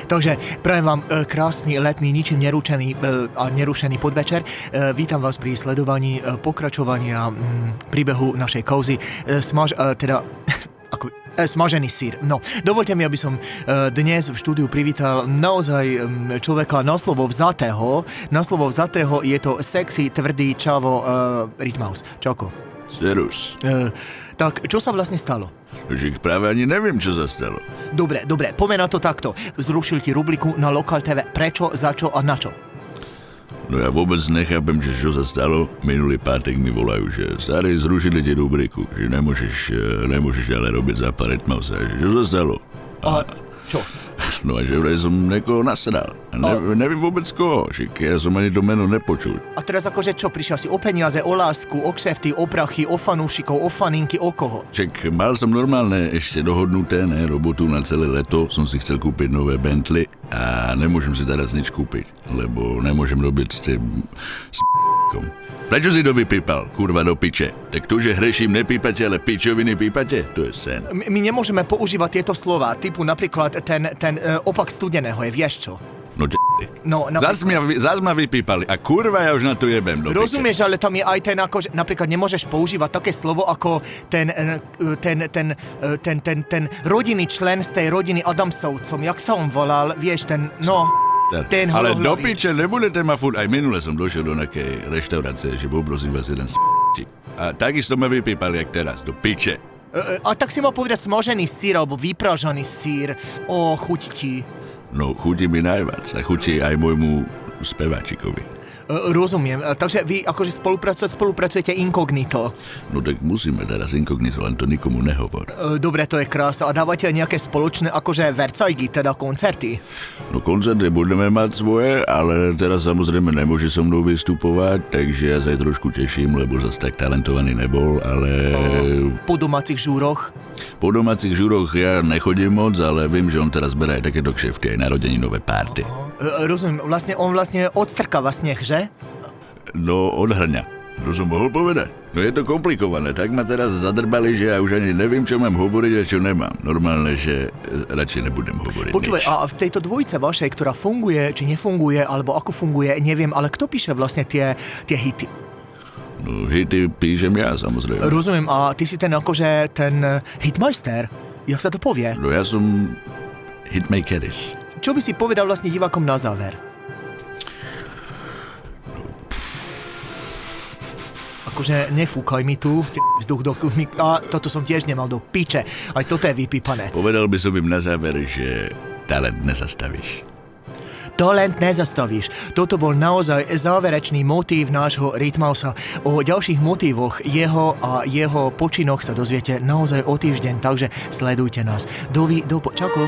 Takže prajem vám krásny, letný, ničím nerušený podvečer. Vítam vás pri sledovaní pokračovania príbehu našej kauzy smažený sír. No, dovolte mi, aby som dnes v štúdiu privítal naozaj človeka na slovo vzatého. Na slovo vzatého je to sexy, tvrdý čavo Rytmaus. Čauko. Serus. Tak, čo sa vlastne stalo? Že práve ani neviem, čo sa stalo. Dobre, pomeň na to takto. Zrušil ti rubriku na Lokal TV. Prečo, za čo a na čo? No ja vôbec nechápem, že čo sa stalo. Minulý pátek mi volajú, že starý, zrušili ti rubriku, že nemôžeš ale robiť za pár Rytmausa. Čo sa stalo? A čo? No a že vraj som niekoho nasral. Neviem vôbec koho, že ja som ani to meno nepočul. A teraz akože čo, prišiel si o peniaze, o lásku, o kšefty, o prachy, o fanúšikov, o faninky, o koho? Čak, mal som normálne ešte dohodnuté, robotu na celé leto, som si chcel kúpiť nové Bentley a nemôžem si teraz nič kúpiť, lebo nemôžem robiť s p***kom. Prečo si to vypípal, kurva do piče? Tak to, že hreším, nepípate, ale pičoviny pípate? To je sen. My nemôžeme používať tieto slova, typu napríklad ten opak studeného je, vieš čo? No, zas ma vypípali a kurva ja už na to jebem do piče. Rozumieš, ale tam je aj ten akože, napríklad nemôžeš používať také slovo ako ten rodinný člen z tej rodiny Adamsovcom, jak sa on volal, vieš, ten ale do piče, nebudete ma furt. Aj minule som došiel do nejakej reštaurácie, že poprosím vás jeden a takisto ma vypípali, jak teraz, do piče. A tak si mal povedať smažený sír alebo vypražaný sír. Chutí ti. No, chutí mi najviac a chutí aj môjmu speváčikovi. Rozumiem, takže vy akože spolupracujete inkognito. No tak musíme teraz inkognito, len to nikomu nehovor. Dobre, to je krása. A dávate nejaké spoločné akože vercajgy, teda koncerty? No koncerty budeme mať svoje, ale teraz samozrejme nemôže so mnou vystupovať, takže ja sa aj trošku teším, lebo zase tak talentovaný nebol, ale... Po domácich žúroch? Po domácich žúroch ja nechodím moc, ale viem, že on teraz berá aj takéto kšefty, aj narodeninové párty. Rozumiem, on vlastne odstrkáva sneh, že? No, odhrňa. To som mohol povedať. No je to komplikované, tak ma teraz zadrbali, že ja už ani neviem, čo mám hovoriť a čo nemám. Normálne, že radšej nebudem hovoriť. Počúvaj, a v tejto dvojice vašej, ktorá funguje, či nefunguje, alebo ako funguje, neviem, ale kto píše vlastne tie hity? No, hity píšem ja, samozrejme. Rozumiem, a ty si ten hitmeister? Jak sa to povie? No ja som hitmakeris. Čo by si povedal vlastne divákom na záver? Akože nefúkaj mi tu, vzduch do kuchny. A toto som tiež nemal do piče. Aj toto je vypípané. Povedal by som im na záver, že talent nezastavíš. Talent nezastavíš. Toto bol naozaj záverečný motív nášho Rytmausa. O ďalších motívoch jeho počinoch sa dozviete naozaj o týždeň, takže sledujte nás. Čauko.